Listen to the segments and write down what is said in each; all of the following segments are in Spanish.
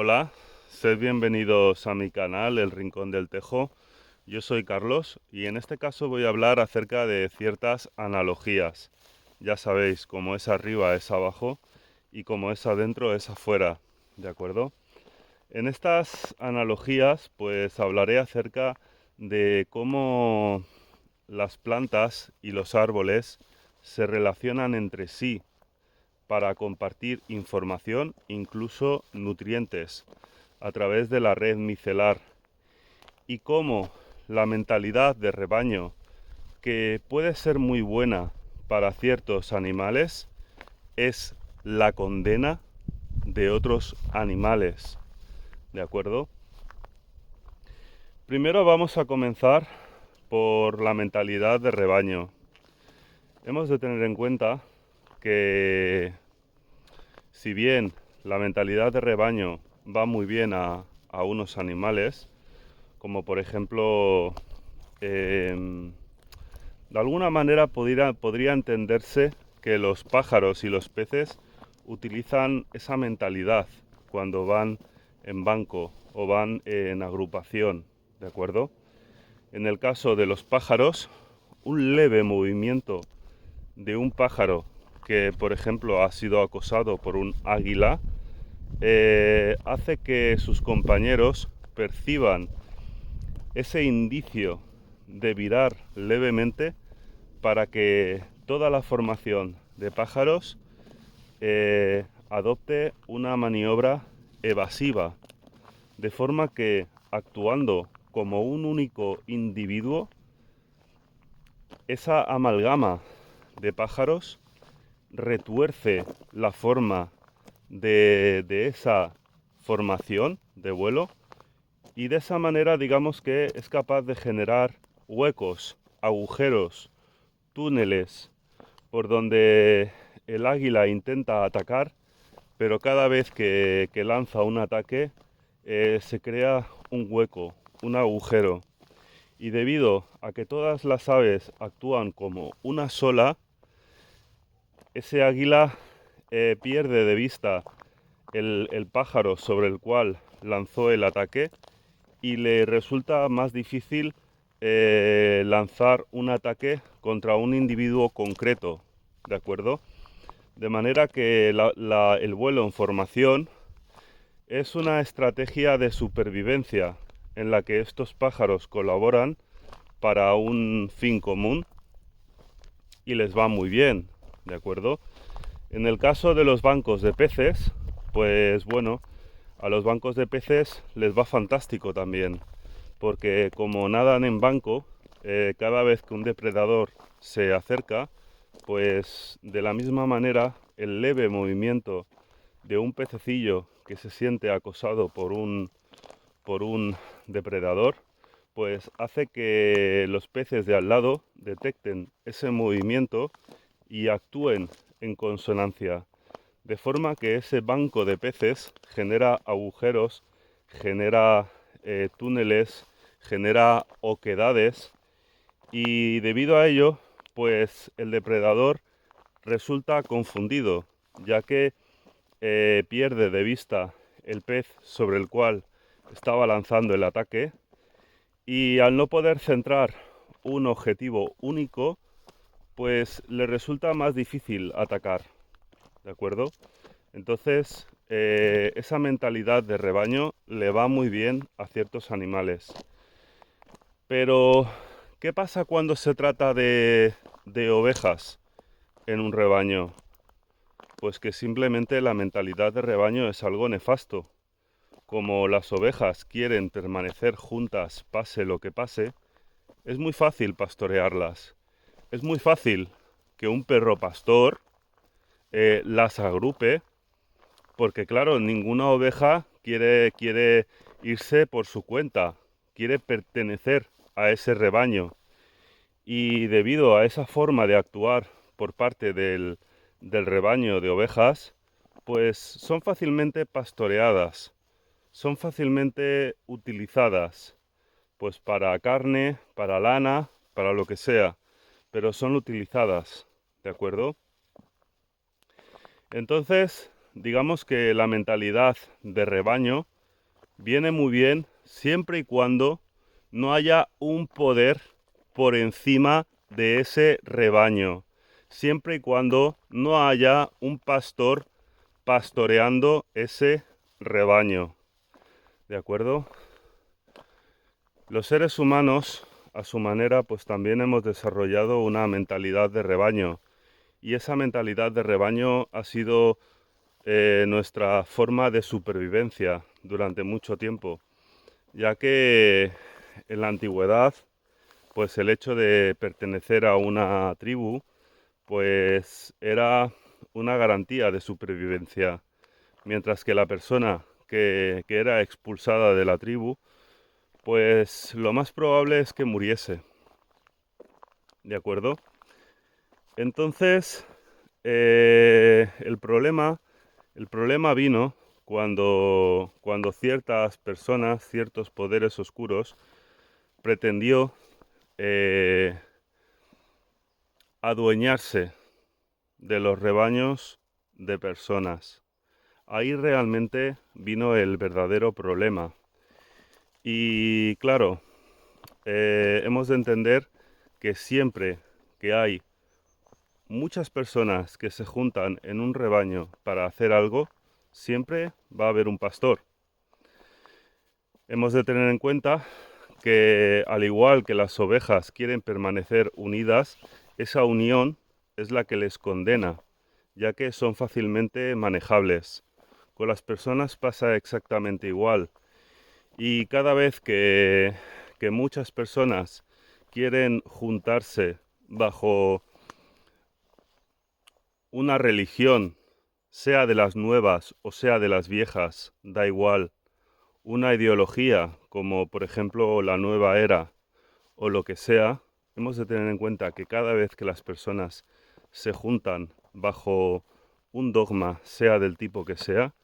Hola, sed bienvenidos a mi canal El Rincón del Tejo. Yo soy Carlos y en este caso voy a hablar acerca de ciertas analogías. Ya sabéis, como es arriba es abajo y como es adentro es afuera, ¿de acuerdo? En estas analogías pues hablaré acerca de cómo las plantas y los árboles se relacionan entre sí para compartir información, incluso nutrientes, a través de la red micelar, y cómo la mentalidad de rebaño, que puede ser muy buena para ciertos animales, es la condena de otros animales. ¿De acuerdo? Primero vamos a comenzar por la mentalidad de rebaño. Hemos de tener en cuenta que si bien la mentalidad de rebaño va muy bien a unos animales, como por ejemplo, de alguna manera podría entenderse que los pájaros y los peces utilizan esa mentalidad cuando van en banco o van en agrupación, ¿de acuerdo? En el caso de los pájaros, un leve movimiento de un pájaro que, por ejemplo, ha sido acosado por un águila, hace que sus compañeros perciban ese indicio de virar levemente para que toda la formación de pájaros adopte una maniobra evasiva, de forma que, actuando como un único individuo, esa amalgama de pájaros retuerce la forma de esa formación de vuelo, y de esa manera digamos que es capaz de generar huecos, agujeros, túneles por donde el águila intenta atacar, pero cada vez que lanza un ataque se crea un hueco, un agujero. Y debido a que todas las aves actúan como una sola, ese águila pierde de vista el pájaro sobre el cual lanzó el ataque y le resulta más difícil lanzar un ataque contra un individuo concreto, ¿de acuerdo? De manera que el vuelo en formación es una estrategia de supervivencia en la que estos pájaros colaboran para un fin común y les va muy bien, ¿de acuerdo? En el caso de los bancos de peces, pues bueno, a los bancos de peces les va fantástico también, porque como nadan en banco, cada vez que un depredador se acerca, pues de la misma manera el leve movimiento de un pececillo que se siente acosado por un depredador, pues hace que los peces de al lado detecten ese movimiento y actúen en consonancia, de forma que ese banco de peces genera agujeros, genera túneles, genera oquedades, y debido a ello, pues el depredador resulta confundido, ya que pierde de vista el pez sobre el cual estaba lanzando el ataque, y al no poder centrar un objetivo único, pues le resulta más difícil atacar, ¿de acuerdo? Entonces, esa mentalidad de rebaño le va muy bien a ciertos animales. Pero, ¿qué pasa cuando se trata de ovejas en un rebaño? Pues que simplemente la mentalidad de rebaño es algo nefasto. Como las ovejas quieren permanecer juntas pase lo que pase, es muy fácil pastorearlas. Es muy fácil que un perro pastor las agrupe, porque claro, ninguna oveja quiere irse por su cuenta, quiere pertenecer a ese rebaño. Y debido a esa forma de actuar por parte del rebaño de ovejas, pues son fácilmente pastoreadas, son fácilmente utilizadas, pues para carne, para lana, para lo que sea, pero son utilizadas, ¿de acuerdo? Entonces, digamos que la mentalidad de rebaño viene muy bien siempre y cuando no haya un poder por encima de ese rebaño, siempre y cuando no haya un pastor pastoreando ese rebaño, ¿de acuerdo? Los seres humanos, a su manera, pues también hemos desarrollado una mentalidad de rebaño, y esa mentalidad de rebaño ha sido nuestra forma de supervivencia durante mucho tiempo, ya que en la antigüedad, pues el hecho de pertenecer a una tribu, pues era una garantía de supervivencia, mientras que la persona que era expulsada de la tribu, pues lo más probable es que muriese, ¿de acuerdo? Entonces, el problema vino cuando ciertas personas, ciertos poderes oscuros, pretendió eh, adueñarse de los rebaños de personas. Ahí realmente vino el verdadero problema. Y claro, hemos de entender que siempre que hay muchas personas que se juntan en un rebaño para hacer algo, siempre va a haber un pastor. Hemos de tener en cuenta que, al igual que las ovejas quieren permanecer unidas, esa unión es la que les condena, ya que son fácilmente manejables. Con las personas pasa exactamente igual. Y cada vez que muchas personas quieren juntarse bajo una religión, sea de las nuevas o sea de las viejas, da igual, una ideología como por ejemplo la nueva era o lo que sea, hemos de tener en cuenta que cada vez que las personas se juntan bajo un dogma, sea del tipo que sea,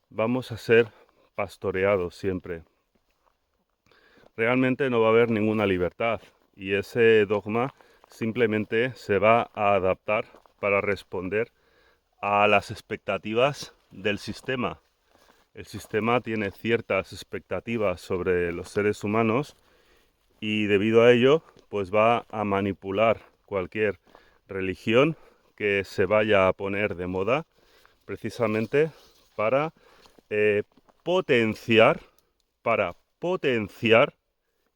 vamos a ser pastoreados siempre. Realmente no va a haber ninguna libertad y ese dogma simplemente se va a adaptar para responder a las expectativas del sistema. El sistema tiene ciertas expectativas sobre los seres humanos y debido a ello, pues va a manipular cualquier religión que se vaya a poner de moda precisamente para eh, potenciar, para potenciar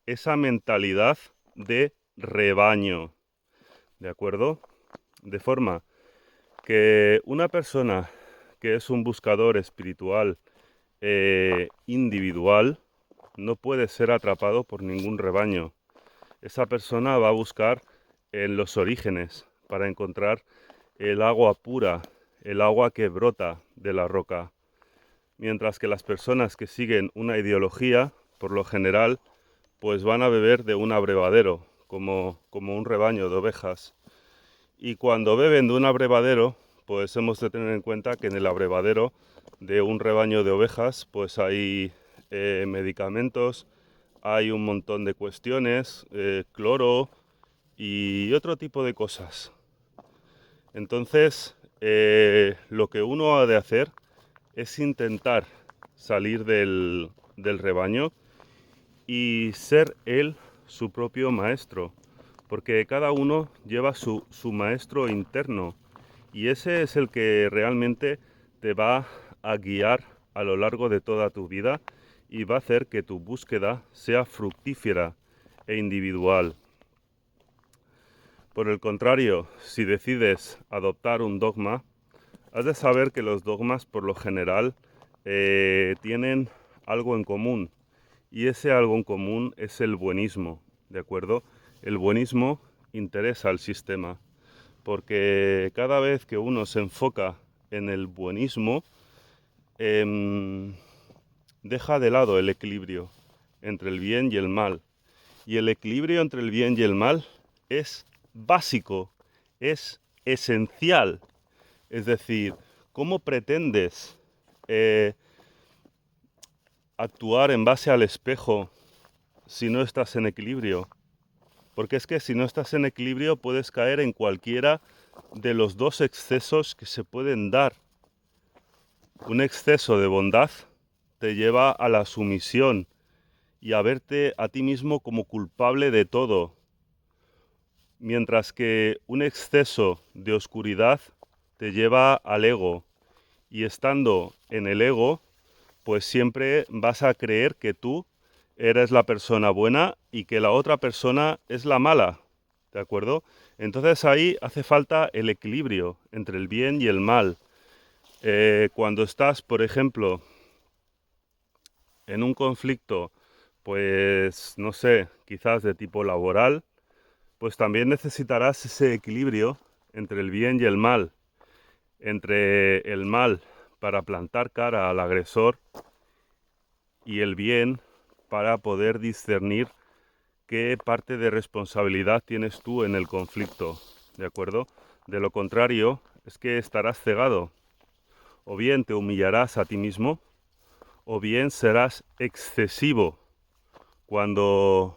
esa mentalidad de rebaño, ¿de acuerdo? De forma que una persona que es un buscador espiritual individual no puede ser atrapado por ningún rebaño. Esa persona va a buscar en los orígenes para encontrar el agua pura, el agua que brota de la roca. Mientras que las personas que siguen una ideología, por lo general, pues van a beber de un abrevadero, como un rebaño de ovejas. Y cuando beben de un abrevadero, pues hemos de tener en cuenta que en el abrevadero de un rebaño de ovejas, pues hay medicamentos, hay un montón de cuestiones, cloro y otro tipo de cosas. Entonces, lo que uno ha de hacer es intentar salir del rebaño y ser él su propio maestro, porque cada uno lleva su maestro interno y ese es el que realmente te va a guiar a lo largo de toda tu vida y va a hacer que tu búsqueda sea fructífera e individual. Por el contrario, si decides adoptar un dogma, has de saber que los dogmas por lo general tienen algo en común, y ese algo en común es el buenismo, ¿de acuerdo? El buenismo interesa al sistema, porque cada vez que uno se enfoca en el buenismo, deja de lado el equilibrio entre el bien y el mal. Y el equilibrio entre el bien y el mal es básico, es esencial. Es decir, ¿cómo pretendes actuar en base al espejo si no estás en equilibrio? Porque es que si no estás en equilibrio puedes caer en cualquiera de los dos excesos que se pueden dar. Un exceso de bondad te lleva a la sumisión y a verte a ti mismo como culpable de todo, mientras que un exceso de oscuridad te lleva al ego, y estando en el ego, pues siempre vas a creer que tú eres la persona buena y que la otra persona es la mala, ¿de acuerdo? Entonces ahí hace falta el equilibrio entre el bien y el mal. Cuando estás, por ejemplo, en un conflicto, pues no sé, quizás de tipo laboral, pues también necesitarás ese equilibrio entre el bien y el mal, entre el mal para plantar cara al agresor y el bien para poder discernir qué parte de responsabilidad tienes tú en el conflicto, ¿de acuerdo? De lo contrario, es que estarás cegado. O bien te humillarás a ti mismo, o bien serás excesivo cuando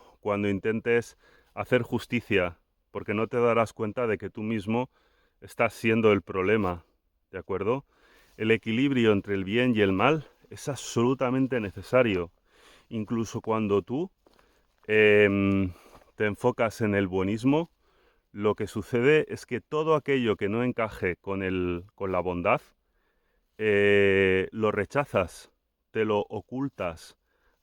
intentes hacer justicia, porque no te darás cuenta de que tú mismo estás siendo el problema, ¿de acuerdo? El equilibrio entre el bien y el mal es absolutamente necesario. Incluso cuando tú te enfocas en el buenismo, lo que sucede es que todo aquello que no encaje con la bondad, lo rechazas, te lo ocultas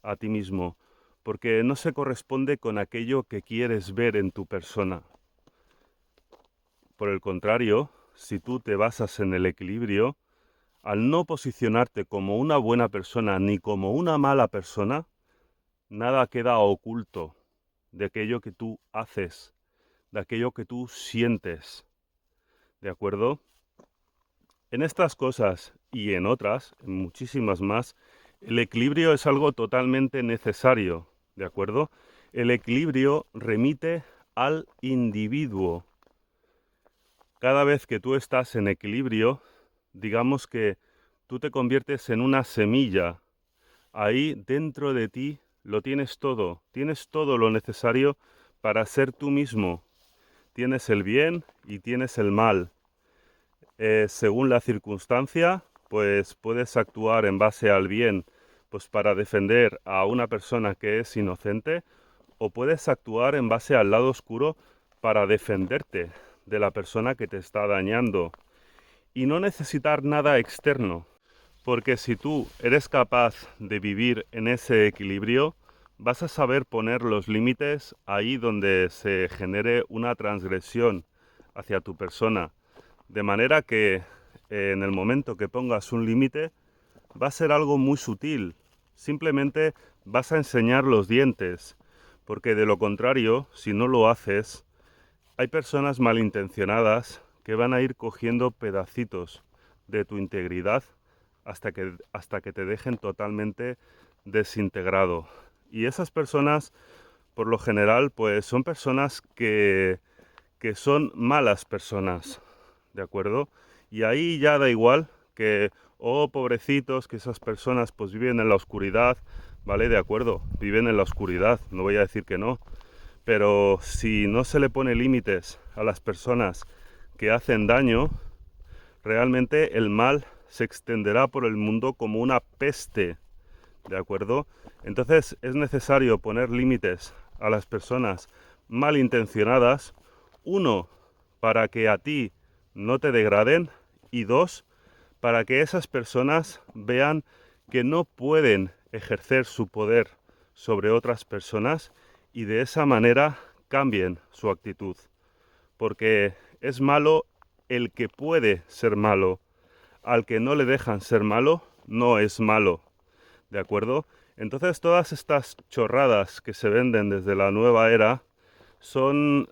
a ti mismo, porque no se corresponde con aquello que quieres ver en tu persona. Por el contrario, si tú te basas en el equilibrio, al no posicionarte como una buena persona ni como una mala persona, nada queda oculto de aquello que tú haces, de aquello que tú sientes, ¿de acuerdo? En estas cosas y en otras, en muchísimas más, el equilibrio es algo totalmente necesario, ¿de acuerdo? El equilibrio remite al individuo. Cada vez que tú estás en equilibrio, digamos que tú te conviertes en una semilla. Ahí dentro de ti lo tienes todo lo necesario para ser tú mismo. Tienes el bien y tienes el mal. Según la circunstancia, pues puedes actuar en base al bien, pues para defender a una persona que es inocente, o puedes actuar en base al lado oscuro para defenderte de la persona que te está dañando y no necesitar nada externo, porque si tú eres capaz de vivir en ese equilibrio, vas a saber poner los límites ahí donde se genere una transgresión hacia tu persona. De manera que en el momento que pongas un límite va a ser algo muy sutil. Simplemente vas a enseñar los dientes, porque de lo contrario, si no lo haces, hay personas malintencionadas que van a ir cogiendo pedacitos de tu integridad hasta que te dejen totalmente desintegrado. Y esas personas, por lo general, pues son personas que son malas personas, ¿de acuerdo? Y ahí ya da igual que, oh, pobrecitos, que esas personas pues viven en la oscuridad, ¿vale? De acuerdo, viven en la oscuridad, no voy a decir que no, pero si no se le pone límites a las personas que hacen daño, realmente el mal se extenderá por el mundo como una peste, ¿de acuerdo? Entonces es necesario poner límites a las personas malintencionadas, uno, para que a ti no te degraden, y dos, para que esas personas vean que no pueden ejercer su poder sobre otras personas y de esa manera cambien su actitud. Porque es malo el que puede ser malo. Al que no le dejan ser malo, no es malo. ¿De acuerdo? Entonces todas estas chorradas que se venden desde la nueva era son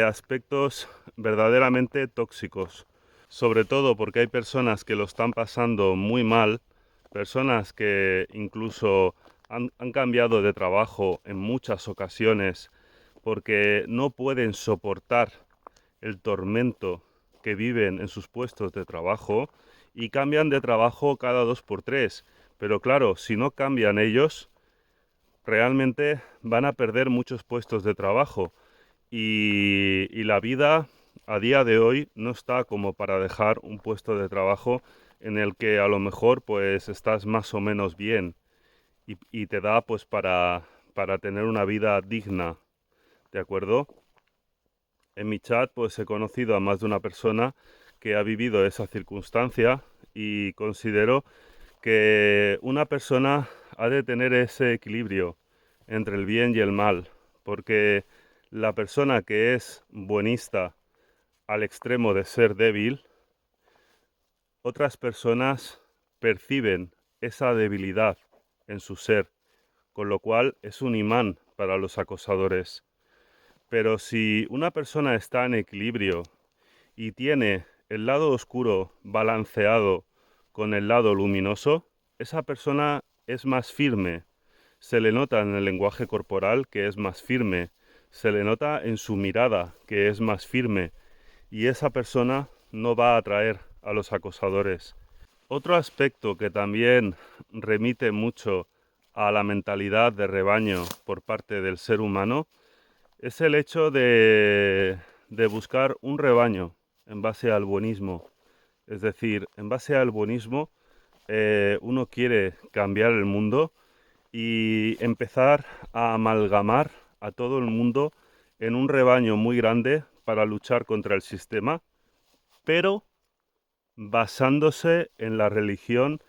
aspectos verdaderamente tóxicos. Sobre todo porque hay personas que lo están pasando muy mal, personas que incluso han cambiado de trabajo en muchas ocasiones porque no pueden soportar el tormento que viven en sus puestos de trabajo y cambian de trabajo cada 2 por 3. Pero claro, si no cambian ellos, realmente van a perder muchos puestos de trabajo y la vida a día de hoy no está como para dejar un puesto de trabajo en el que a lo mejor pues estás más o menos bien. y te da pues para tener una vida digna, ¿de acuerdo? En mi chat pues he conocido a más de una persona que ha vivido esa circunstancia y considero que una persona ha de tener ese equilibrio entre el bien y el mal, porque la persona que es buenista al extremo de ser débil, otras personas perciben esa debilidad en su ser, con lo cual es un imán para los acosadores. Pero si una persona está en equilibrio y tiene el lado oscuro balanceado con el lado luminoso, esa persona es más firme. Se le nota en el lenguaje corporal que es más firme. Se le nota en su mirada que es más firme. Y esa persona no va a atraer a los acosadores. Otro aspecto que también remite mucho a la mentalidad de rebaño por parte del ser humano es el hecho de buscar un rebaño en base al buenismo. Es decir, en base al buenismo, uno quiere cambiar el mundo y empezar a amalgamar a todo el mundo en un rebaño muy grande para luchar contra el sistema, pero basándose en la religión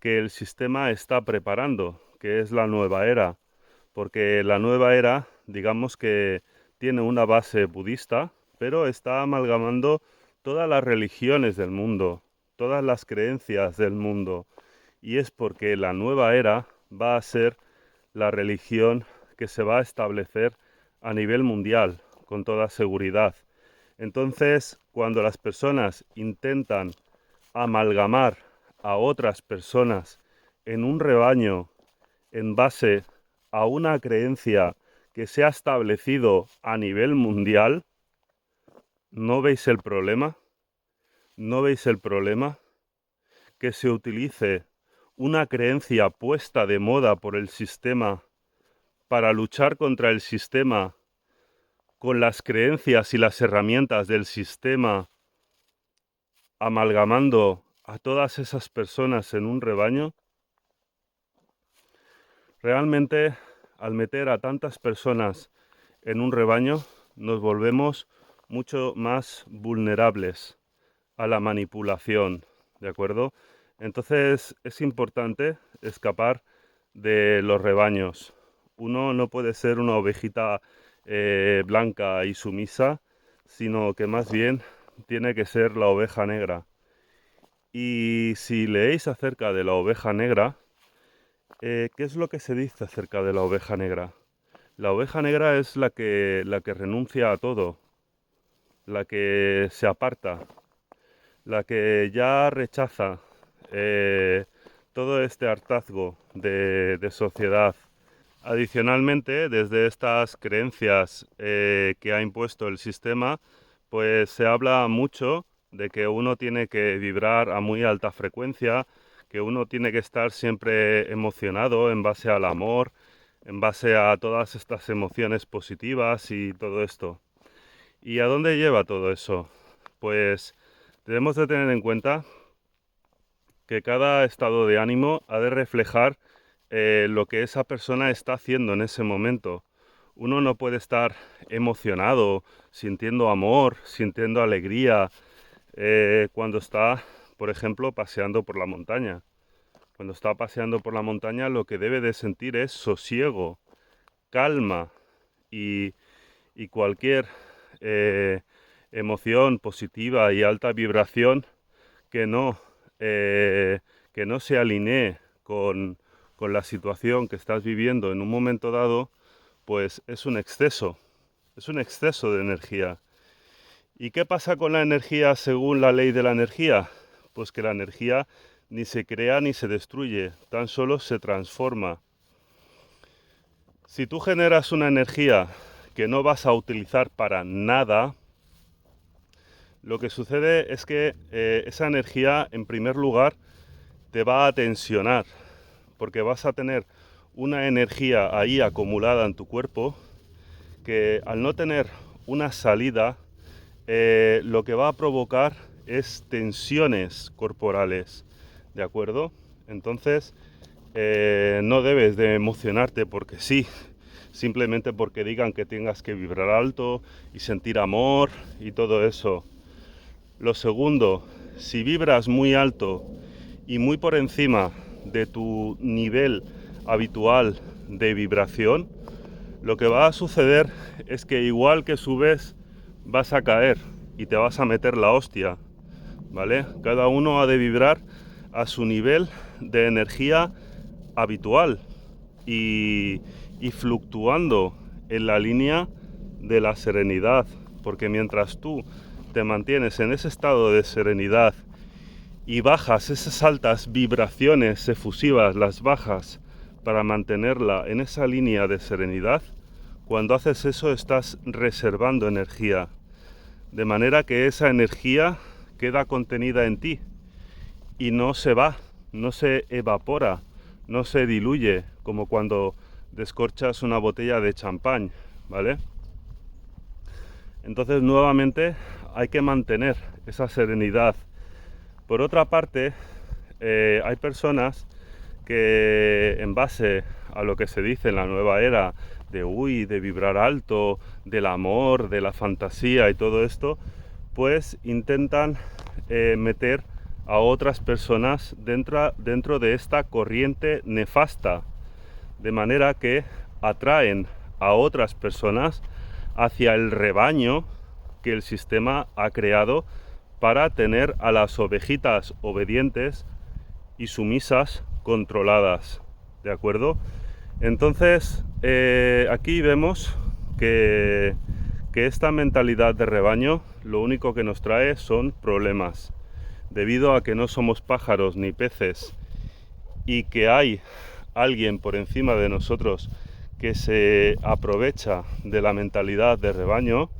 que el sistema está preparando, que es la nueva era, porque la nueva era, digamos que tiene una base budista, pero está amalgamando todas las religiones del mundo, todas las creencias del mundo, y es porque la nueva era va a ser la religión que se va a establecer a nivel mundial, con toda seguridad. Entonces, cuando las personas intentan amalgamar a otras personas en un rebaño en base a una creencia que se ha establecido a nivel mundial, ¿no veis el problema? ¿No veis el problema? Que se utilice una creencia puesta de moda por el sistema para luchar contra el sistema con las creencias y las herramientas del sistema, amalgamando a todas esas personas en un rebaño. Realmente, al meter a tantas personas en un rebaño, nos volvemos mucho más vulnerables a la manipulación, ¿de acuerdo? Entonces es importante escapar de los rebaños. Uno no puede ser una ovejita blanca y sumisa, sino que más bien tiene que ser la oveja negra. Y si leéis acerca de la oveja negra, ¿qué es lo que se dice acerca de la oveja negra? La oveja negra es la que renuncia a todo, la que se aparta, la que ya rechaza todo este hartazgo de sociedad. Adicionalmente, desde estas creencias que ha impuesto el sistema, pues se habla mucho de que uno tiene que vibrar a muy alta frecuencia, que uno tiene que estar siempre emocionado en base al amor, en base a todas estas emociones positivas y todo esto. ¿Y a dónde lleva todo eso? Pues debemos de tener en cuenta que cada estado de ánimo ha de reflejar lo que esa persona está haciendo en ese momento. Uno no puede estar emocionado, sintiendo amor, sintiendo alegría, cuando está, por ejemplo, paseando por la montaña. Cuando está paseando por la montaña, lo que debe de sentir es sosiego, calma y, y cualquier emoción positiva y alta vibración que no, que no se alinee con la situación que estás viviendo en un momento dado, pues es un exceso de energía. ¿Y qué pasa con la energía según la ley de la energía? Pues que la energía ni se crea ni se destruye, tan solo se transforma. Si tú generas una energía que no vas a utilizar para nada, lo que sucede es que esa energía, en primer lugar, te va a tensionar, porque vas a tener una energía ahí acumulada en tu cuerpo que al no tener una salida, lo que va a provocar es tensiones corporales, ¿de acuerdo? Entonces, No debes de emocionarte porque sí, simplemente porque digan que tengas que vibrar alto y sentir amor y todo eso. Lo segundo, si vibras muy alto y muy por encima de tu nivel habitual de vibración, lo que va a suceder es que igual que subes, vas a caer y te vas a meter la hostia, ¿vale? Cada uno ha de vibrar a su nivel de energía habitual y, y fluctuando en la línea de la serenidad, porque mientras tú te mantienes en ese estado de serenidad y bajas esas altas vibraciones efusivas, las bajas para mantenerla en esa línea de serenidad, cuando haces eso estás reservando energía, de manera que esa energía queda contenida en ti y no se va, no se evapora, no se diluye, como cuando descorchas una botella de champán, ¿vale? Entonces nuevamente hay que mantener esa serenidad. Por otra parte, hay personas que en base a lo que se dice en la nueva era de vibrar alto, del amor, de la fantasía y todo esto, pues intentan meter a otras personas dentro de esta corriente nefasta, de manera que atraen a otras personas hacia el rebaño que el sistema ha creado para tener a las ovejitas obedientes y sumisas controladas, ¿de acuerdo? Entonces, aquí vemos que esta mentalidad de rebaño lo único que nos trae son problemas, debido a que no somos pájaros ni peces y que hay alguien por encima de nosotros que se aprovecha de la mentalidad de rebaño.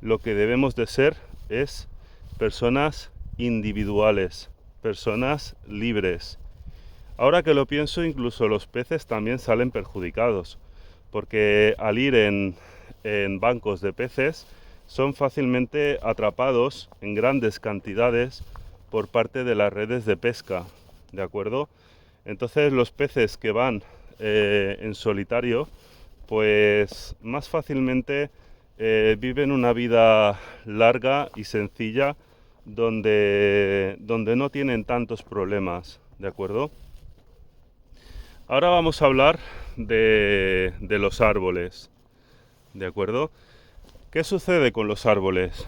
Lo que debemos de ser es personas individuales, personas libres. Ahora que lo pienso, incluso los peces también salen perjudicados, porque al ir en bancos de peces son fácilmente atrapados en grandes cantidades por parte de las redes de pesca, ¿de acuerdo? Entonces los peces que van en solitario, pues más fácilmente viven una vida larga y sencilla donde no tienen tantos problemas, ¿de acuerdo? Ahora vamos a hablar de los árboles, ¿de acuerdo? ¿Qué sucede con los árboles?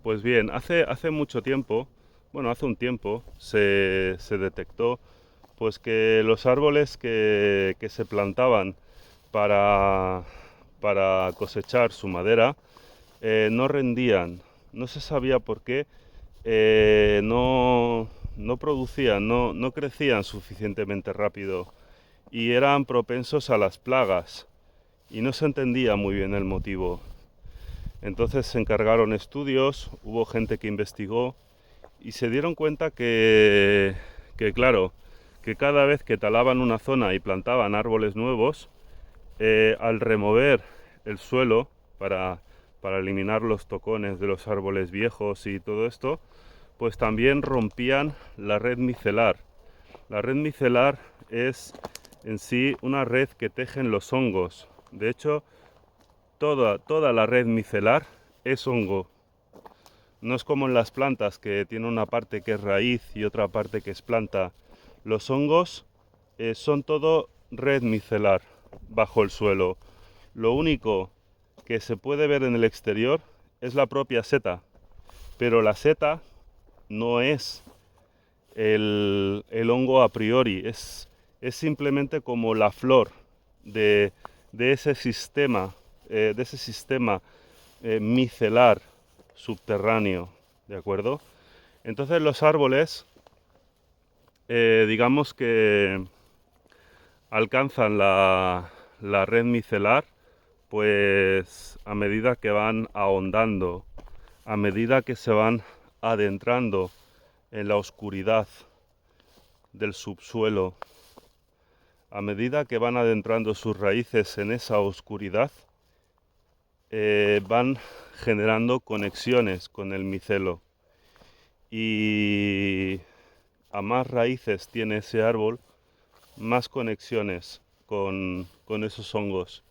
Pues bien, hace mucho tiempo, bueno, hace un tiempo, se detectó pues que los árboles que se plantaban para, para cosechar su madera no rendían, no se sabía por qué, no producían, no crecían suficientemente rápido y eran propensos a las plagas y no se entendía muy bien el motivo. Entonces se encargaron estudios, hubo gente que investigó y se dieron cuenta que claro, que cada vez que talaban una zona y plantaban árboles nuevos, al remover el suelo para eliminar los tocones de los árboles viejos y todo esto, pues también rompían la red micelar. La red micelar es en sí una red que tejen los hongos. De hecho, toda la red micelar es hongo. No es como en las plantas que tiene una parte que es raíz y otra parte que es planta. Los hongos son todo red micelar bajo el suelo. Lo único que se puede ver en el exterior es la propia seta, pero la seta no es el hongo a priori, es simplemente como la flor de, de ese sistema, micelar subterráneo, ¿de acuerdo? Entonces los árboles, digamos que alcanzan la red micelar, pues a medida que van ahondando, a medida que se van adentrando en la oscuridad del subsuelo, a medida que van adentrando sus raíces en esa oscuridad, van generando conexiones con el micelo. Y a más raíces tiene ese árbol, más conexiones con esos hongos.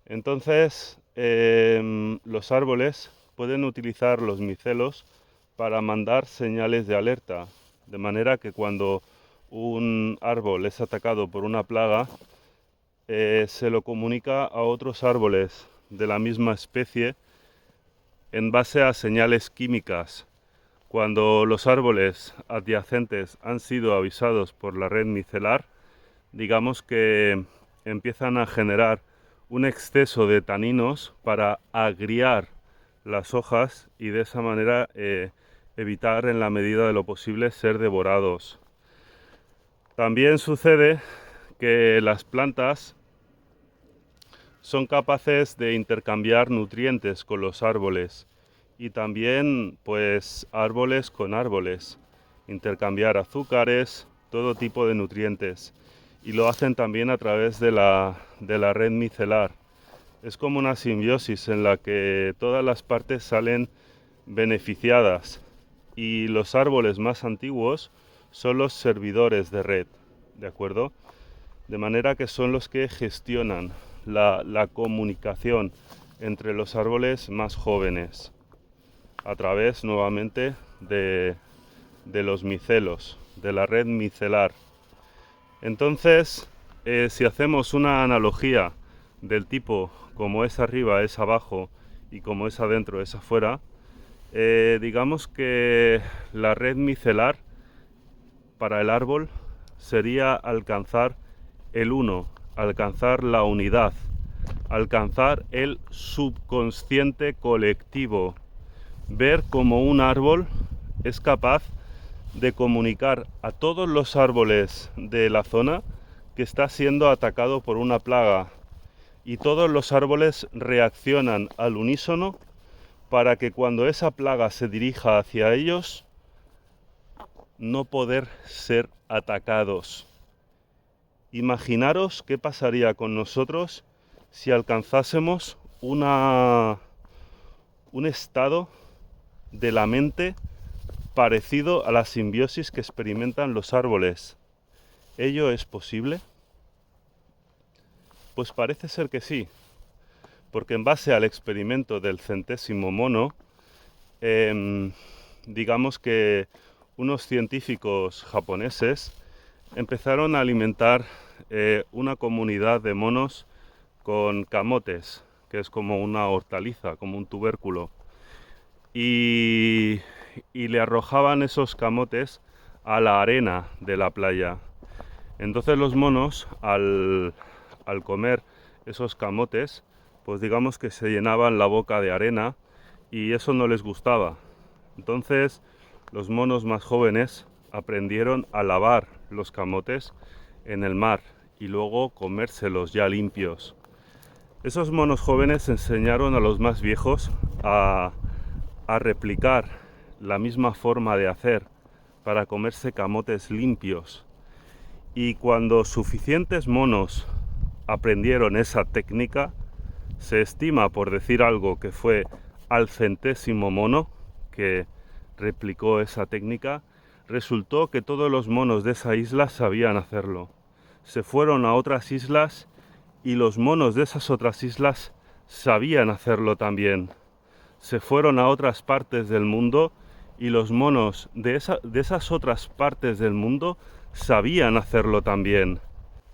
Entonces, los árboles pueden utilizar los micelos para mandar señales de alerta, de manera que cuando un árbol es atacado por una plaga, se lo comunica a otros árboles de la misma especie en base a señales químicas. Cuando los árboles adyacentes han sido avisados por la red micelar, digamos que empiezan a generar un exceso de taninos para agriar las hojas y de esa manera evitar en la medida de lo posible ser devorados. También sucede que las plantas son capaces de intercambiar nutrientes con los árboles y también pues árboles con árboles, intercambiar azúcares, todo tipo de nutrientes, y lo hacen también a través de la red micelar. Es como una simbiosis en la que todas las partes salen beneficiadas y los árboles más antiguos son los servidores de red, ¿de acuerdo? De manera que son los que gestionan la comunicación entre los árboles más jóvenes a través nuevamente de los micelos, de la red micelar. Entonces, si hacemos una analogía del tipo como es arriba es abajo y como es adentro es afuera, digamos que la red micelar para el árbol sería alcanzar el uno, alcanzar la unidad, alcanzar el subconsciente colectivo, ver cómo un árbol es capaz de comunicar a todos los árboles de la zona que está siendo atacado por una plaga, y todos los árboles reaccionan al unísono para que cuando esa plaga se dirija hacia ellos no poder ser atacados. Imaginaros qué pasaría con nosotros si alcanzásemos un estado de la mente parecido a la simbiosis que experimentan los árboles. ¿Ello es posible? Pues parece ser que sí, porque en base al experimento del centésimo mono, digamos que unos científicos japoneses empezaron a alimentar una comunidad de monos con camotes, que es como una hortaliza, como un tubérculo, y le arrojaban esos camotes a la arena de la playa. Entonces los monos, al comer esos camotes, pues digamos que se llenaban la boca de arena y eso no les gustaba. Entonces los monos más jóvenes aprendieron a lavar los camotes en el mar y luego comérselos ya limpios. Esos monos jóvenes enseñaron a los más viejos a replicar la misma forma de hacer para comerse camotes limpios. Y cuando suficientes monos aprendieron esa técnica, se estima, por decir algo, que fue al centésimo mono que replicó esa técnica, resultó que todos los monos de esa isla sabían hacerlo. Se fueron a otras islas y los monos de esas otras islas sabían hacerlo también. Se fueron a otras partes del mundo y los monos de esas otras partes del mundo sabían hacerlo también.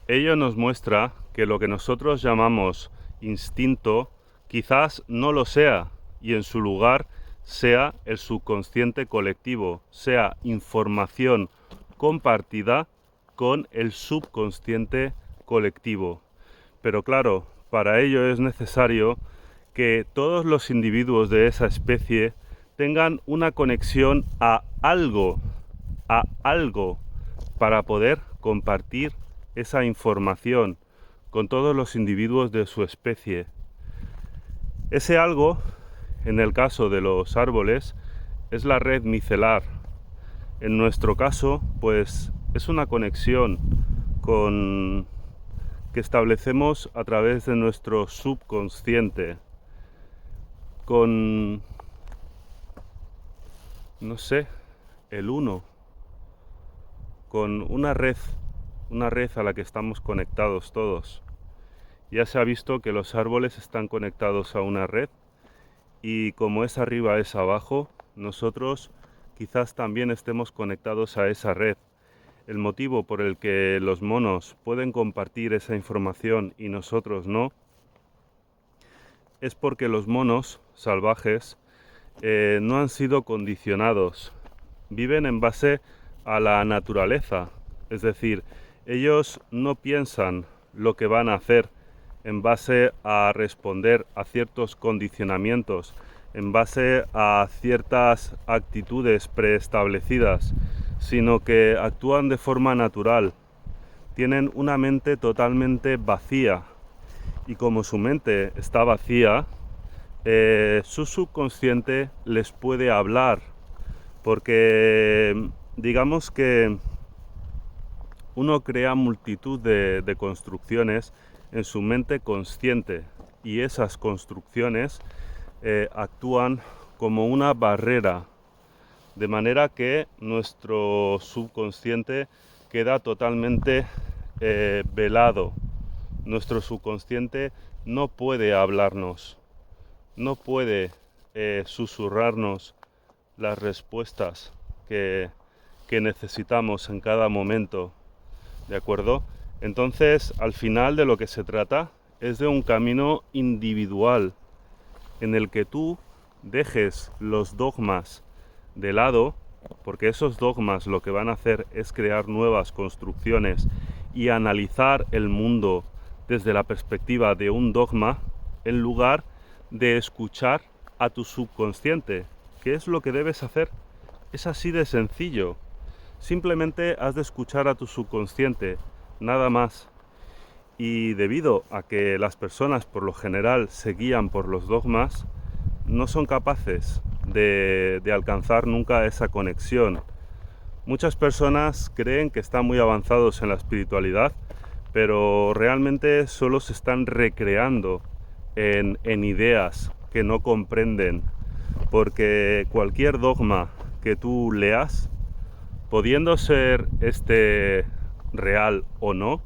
Ello nos muestra que lo que nosotros llamamos instinto quizás no lo sea, y en su lugar sea el subconsciente colectivo, sea información compartida con el subconsciente colectivo. Pero claro, para ello es necesario que todos los individuos de esa especie tengan una conexión a algo para poder compartir esa información con todos los individuos de su especie. Ese algo, en el caso de los árboles, es la red micelar. En nuestro caso, pues es una conexión que establecemos a través de nuestro subconsciente, con, no sé, el uno, con una red una red a la que estamos conectados todos. Ya se ha visto que los árboles están conectados a una red y como es arriba es abajo, nosotros quizás también estemos conectados a esa red. El motivo por el que los monos pueden compartir esa información y nosotros no, es porque los monos salvajes no han sido condicionados, viven en base a la naturaleza, es decir, ellos no piensan lo que van a hacer en base a responder a ciertos condicionamientos, en base a ciertas actitudes preestablecidas, sino que actúan de forma natural. Tienen una mente totalmente vacía y como su mente está vacía, su subconsciente les puede hablar, porque digamos que uno crea multitud de construcciones en su mente consciente y esas construcciones actúan como una barrera, de manera que nuestro subconsciente queda totalmente velado. Nuestro subconsciente no puede hablarnos, no puede susurrarnos las respuestas que necesitamos en cada momento, ¿de acuerdo? Entonces, al final de lo que se trata es de un camino individual en el que tú dejes los dogmas de lado, porque esos dogmas lo que van a hacer es crear nuevas construcciones y analizar el mundo desde la perspectiva de un dogma, en lugar de escuchar a tu subconsciente, que es lo que debes hacer. Es así de sencillo. Simplemente has de escuchar a tu subconsciente, nada más. Y debido a que las personas por lo general se guían por los dogmas, no son capaces de alcanzar nunca esa conexión. Muchas personas creen que están muy avanzados en la espiritualidad, pero realmente solo se están recreando en ideas que no comprenden, porque cualquier dogma que tú leas, pudiendo ser real o no,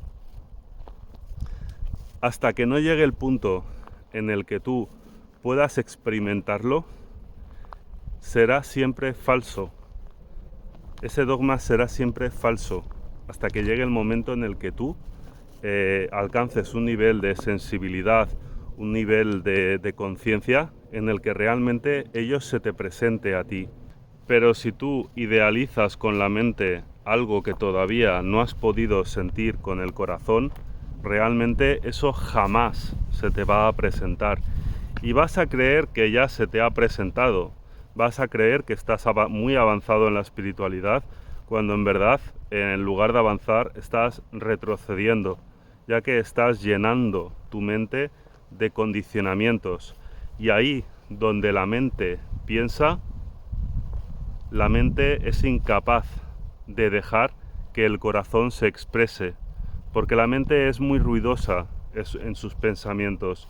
hasta que no llegue el punto en el que tú puedas experimentarlo, será siempre falso. Ese dogma será siempre falso hasta que llegue el momento en el que tú alcances un nivel de sensibilidad, un nivel de conciencia en el que realmente ello se te presente a ti. Pero si tú idealizas con la mente algo que todavía no has podido sentir con el corazón, realmente eso jamás se te va a presentar. Y vas a creer que ya se te ha presentado. Vas a creer que estás muy avanzado en la espiritualidad, cuando en verdad, en lugar de avanzar, estás retrocediendo, ya que estás llenando tu mente de condicionamientos. Y ahí donde la mente piensa, la mente es incapaz de dejar que el corazón se exprese, porque la mente es muy ruidosa en sus pensamientos,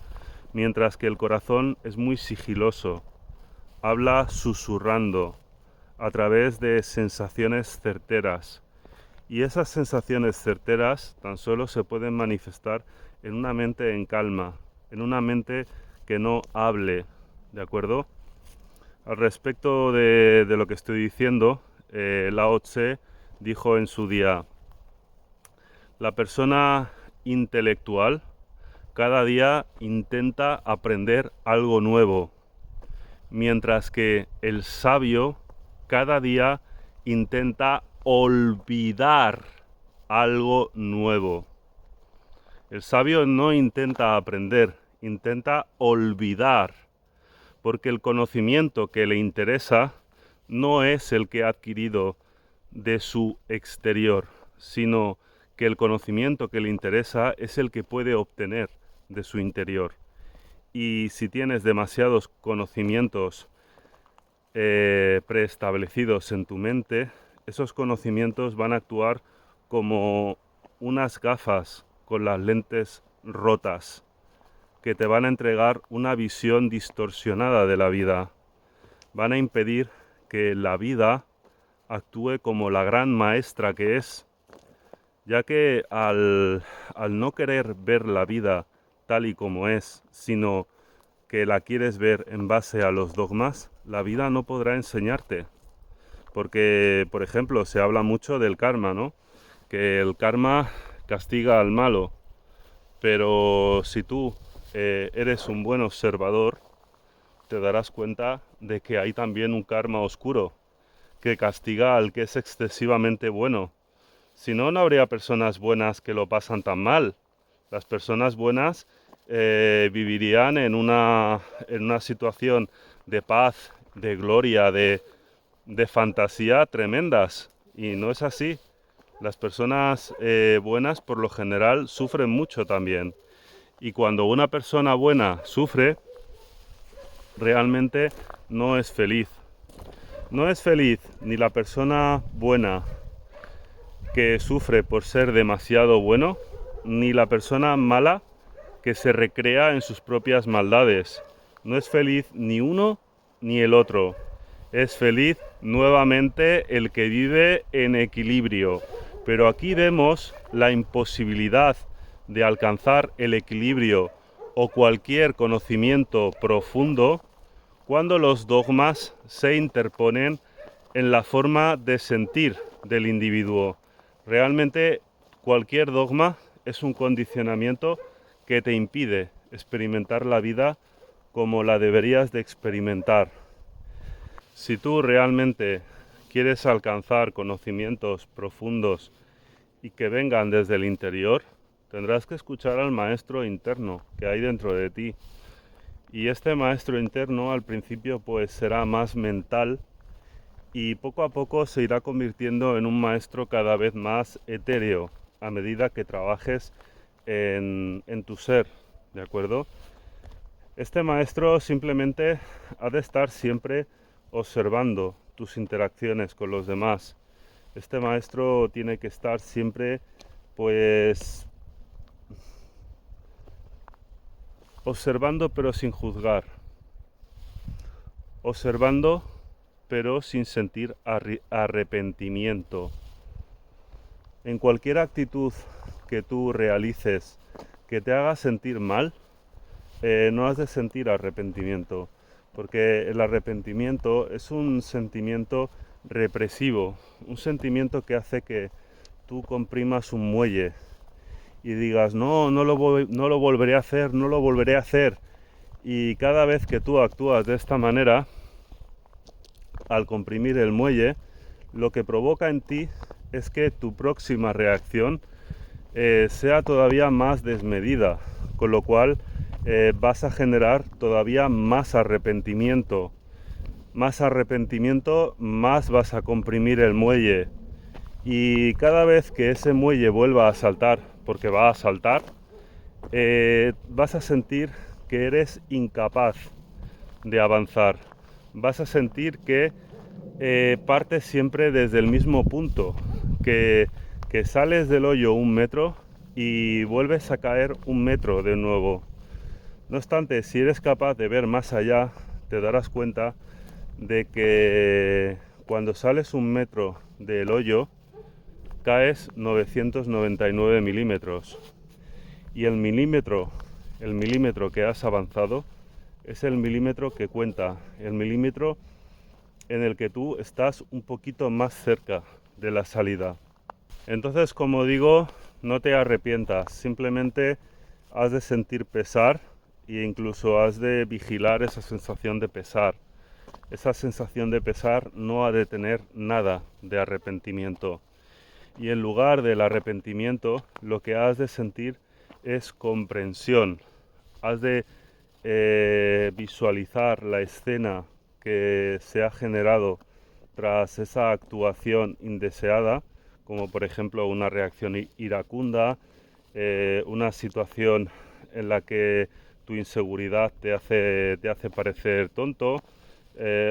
mientras que el corazón es muy sigiloso, habla susurrando a través de sensaciones certeras. Y esas sensaciones certeras tan solo se pueden manifestar en una mente en calma, en una mente que no hable, ¿de acuerdo? Al respecto de lo que estoy diciendo, Lao Tse dijo en su día: la persona intelectual cada día intenta aprender algo nuevo, mientras que el sabio cada día intenta olvidar algo nuevo. El sabio no intenta aprender, intenta olvidar, porque el conocimiento que le interesa no es el que ha adquirido de su exterior, sino que el conocimiento que le interesa es el que puede obtener de su interior. Y si tienes demasiados conocimientos preestablecidos en tu mente, esos conocimientos van a actuar como unas gafas con las lentes rotas, que te van a entregar una visión distorsionada de la vida. Van a impedir que la vida actúe como la gran maestra que es, ya que al no querer ver la vida tal y como es, sino que la quieres ver en base a los dogmas, la vida no podrá enseñarte. Porque, por ejemplo, se habla mucho del karma, ¿no? Que el karma castiga al malo, pero si tú eres un buen observador, te darás cuenta de que hay también un karma oscuro que castiga al que es excesivamente bueno. Si no, no habría personas buenas que lo pasan tan mal. Las personas buenas vivirían en una situación de paz, de gloria, de fantasía tremendas. Y no es así. Las personas buenas por lo general sufren mucho también. Y cuando una persona buena sufre, realmente no es feliz. No es feliz ni la persona buena que sufre por ser demasiado bueno, ni la persona mala que se recrea en sus propias maldades. No es feliz ni uno ni el otro. Es feliz nuevamente el que vive en equilibrio. Pero aquí vemos la imposibilidad de alcanzar el equilibrio o cualquier conocimiento profundo cuando los dogmas se interponen en la forma de sentir del individuo. Realmente cualquier dogma es un condicionamiento que te impide experimentar la vida como la deberías de experimentar. Si tú realmente quieres alcanzar conocimientos profundos y que vengan desde el interior, tendrás que escuchar al maestro interno que hay dentro de ti. Y este maestro interno al principio pues será más mental y poco a poco se irá convirtiendo en un maestro cada vez más etéreo a medida que trabajes en tu ser, ¿de acuerdo? Este maestro simplemente ha de estar siempre observando tus interacciones con los demás. Este maestro tiene que estar siempre pues observando pero sin juzgar, observando pero sin sentir arrepentimiento. En cualquier actitud que tú realices que te haga sentir mal, no has de sentir arrepentimiento, porque el arrepentimiento es un sentimiento represivo, un sentimiento que hace que tú comprimas un muelle y digas, no, no lo volveré a hacer, no lo volveré a hacer. Y cada vez que tú actúas de esta manera, al comprimir el muelle, lo que provoca en ti es que tu próxima reacción sea todavía más desmedida, con lo cual vas a generar todavía más arrepentimiento. Más arrepentimiento, más vas a comprimir el muelle. Y cada vez que ese muelle vuelva a saltar, porque va a saltar, vas a sentir que eres incapaz de avanzar. Vas a sentir que partes siempre desde el mismo punto, que sales del hoyo 1 metro y vuelves a caer 1 metro de nuevo. No obstante, si eres capaz de ver más allá, te darás cuenta de que cuando sales 1 metro del hoyo, caes 999 milímetros. Y el milímetro que has avanzado es el milímetro que cuenta, el milímetro en el que tú estás un poquito más cerca de la salida. Entonces, como digo, no te arrepientas, simplemente has de sentir pesar e incluso has de vigilar esa sensación de pesar. Esa sensación de pesar no ha de tener nada de arrepentimiento. Y en lugar del arrepentimiento, lo que has de sentir es comprensión. Has de visualizar la escena que se ha generado tras esa actuación indeseada, como por ejemplo una reacción iracunda, una situación en la que tu inseguridad te hace parecer tonto,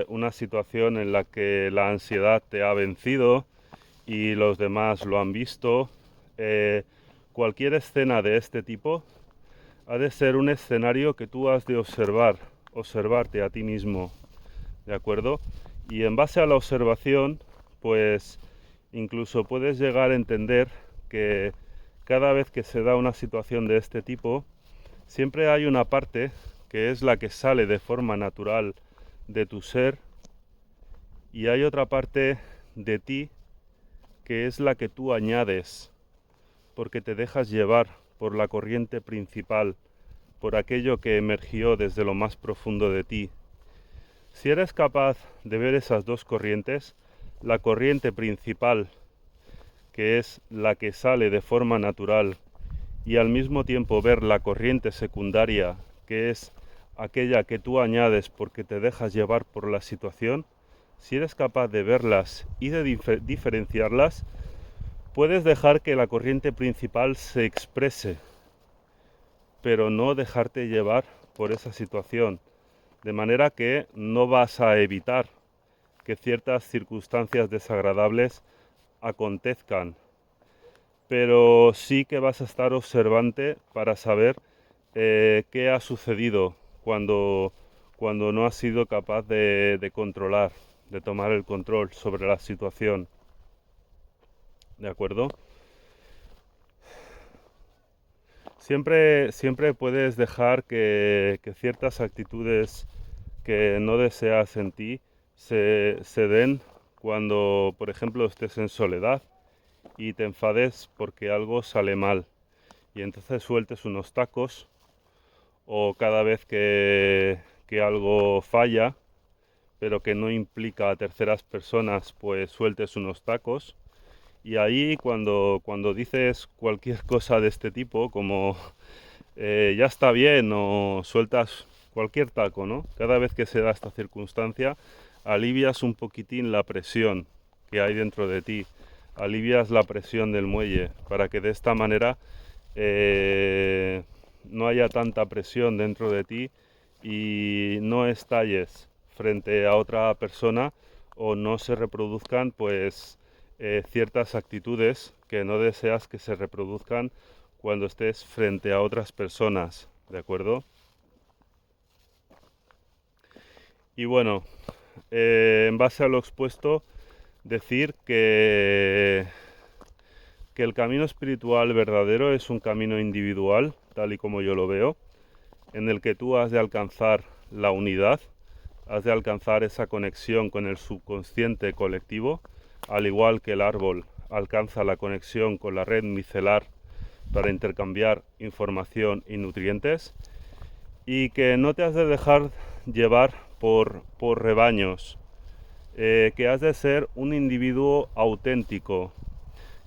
una situación en la que la ansiedad te ha vencido y los demás lo han visto. Cualquier escena de este tipo ha de ser un escenario que tú has de observarte a ti mismo, ¿de acuerdo? Y en base a la observación, pues incluso puedes llegar a entender que cada vez que se da una situación de este tipo, siempre hay una parte que es la que sale de forma natural de tu ser y hay otra parte de ti que es la que tú añades porque te dejas llevar por la corriente principal, por aquello que emergió desde lo más profundo de ti. Si eres capaz de ver esas dos corrientes, la corriente principal, que es la que sale de forma natural, y al mismo tiempo ver la corriente secundaria, que es aquella que tú añades porque te dejas llevar por la situación, si eres capaz de verlas y de diferenciarlas, puedes dejar que la corriente principal se exprese, pero no dejarte llevar por esa situación, de manera que no vas a evitar que ciertas circunstancias desagradables acontezcan, pero sí que vas a estar observante para saber qué ha sucedido cuando no has sido capaz de controlar, de tomar el control sobre la situación. ¿De acuerdo? Siempre puedes dejar que ciertas actitudes que no deseas en ti se den cuando, por ejemplo, estés en soledad y te enfades porque algo sale mal y entonces sueltes unos tacos, o cada vez que algo falla pero que no implica a terceras personas, pues sueltes unos tacos. Y ahí cuando dices cualquier cosa de este tipo, como ya está bien, o sueltas cualquier taco, ¿no? Cada vez que se da esta circunstancia, alivias un poquitín la presión que hay dentro de ti, alivias la presión del muelle, para que de esta manera no haya tanta presión dentro de ti y no estalles frente a otra persona o no se reproduzcan pues ciertas actitudes que no deseas que se reproduzcan cuando estés frente a otras personas, ¿de acuerdo? Y bueno, en base a lo expuesto, decir que el camino espiritual verdadero es un camino individual, tal y como yo lo veo, en el que tú has de alcanzar la unidad, has de alcanzar esa conexión con el subconsciente colectivo, al igual que el árbol alcanza la conexión con la red micelar para intercambiar información y nutrientes, y que no te has de dejar llevar por rebaños, que has de ser un individuo auténtico,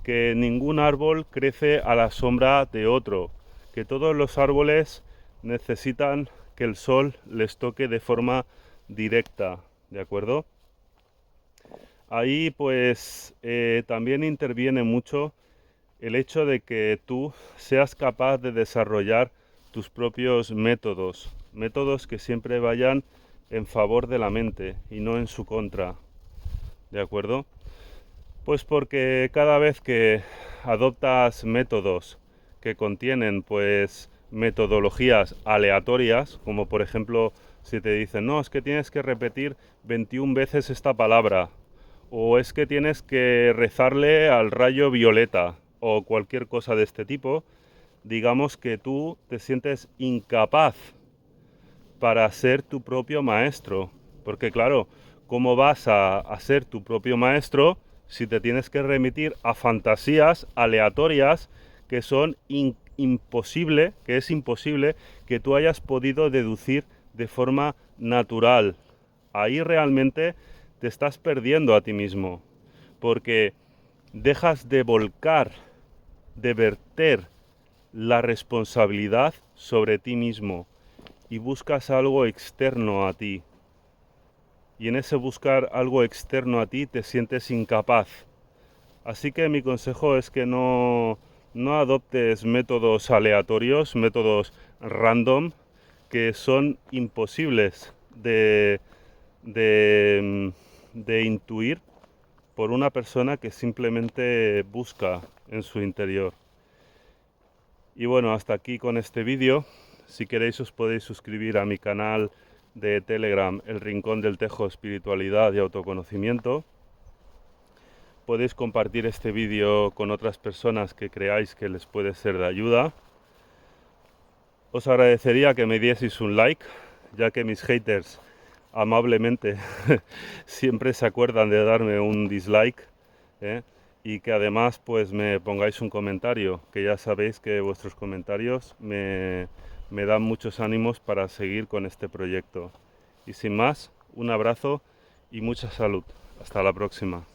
que ningún árbol crece a la sombra de otro, que todos los árboles necesitan que el sol les toque de forma directa, ¿de acuerdo? Ahí pues también interviene mucho el hecho de que tú seas capaz de desarrollar tus propios métodos, métodos que siempre vayan en favor de la mente y no en su contra, ¿de acuerdo? Pues porque cada vez que adoptas métodos que contienen pues metodologías aleatorias, como por ejemplo si te dicen, no, es que tienes que repetir 21 veces esta palabra, o es que tienes que rezarle al rayo violeta, o cualquier cosa de este tipo, digamos que tú te sientes incapaz para ser tu propio maestro. Porque claro, ¿cómo vas a ser tu propio maestro si te tienes que remitir a fantasías aleatorias que son imposible, que es imposible que tú hayas podido deducir de forma natural? Ahí realmente te estás perdiendo a ti mismo, porque dejas de volcar, de verter la responsabilidad sobre ti mismo y buscas algo externo a ti. Y en ese buscar algo externo a ti te sientes incapaz. Así que mi consejo es que no adoptes métodos aleatorios, métodos random, que son imposibles de intuir por una persona que simplemente busca en su interior. Y bueno, hasta aquí con este vídeo. Si queréis os podéis suscribir a mi canal de Telegram, El Rincón del Tejo, Espiritualidad y Autoconocimiento. podéis compartir este vídeo con otras personas que creáis que les puede ser de ayuda. Os agradecería que me dieseis un like, ya que mis haters amablemente siempre se acuerdan de darme un dislike, ¿eh? Y que además pues me pongáis un comentario, que ya sabéis que vuestros comentarios me dan muchos ánimos para seguir con este proyecto. Y sin más, un abrazo y mucha salud. Hasta la próxima.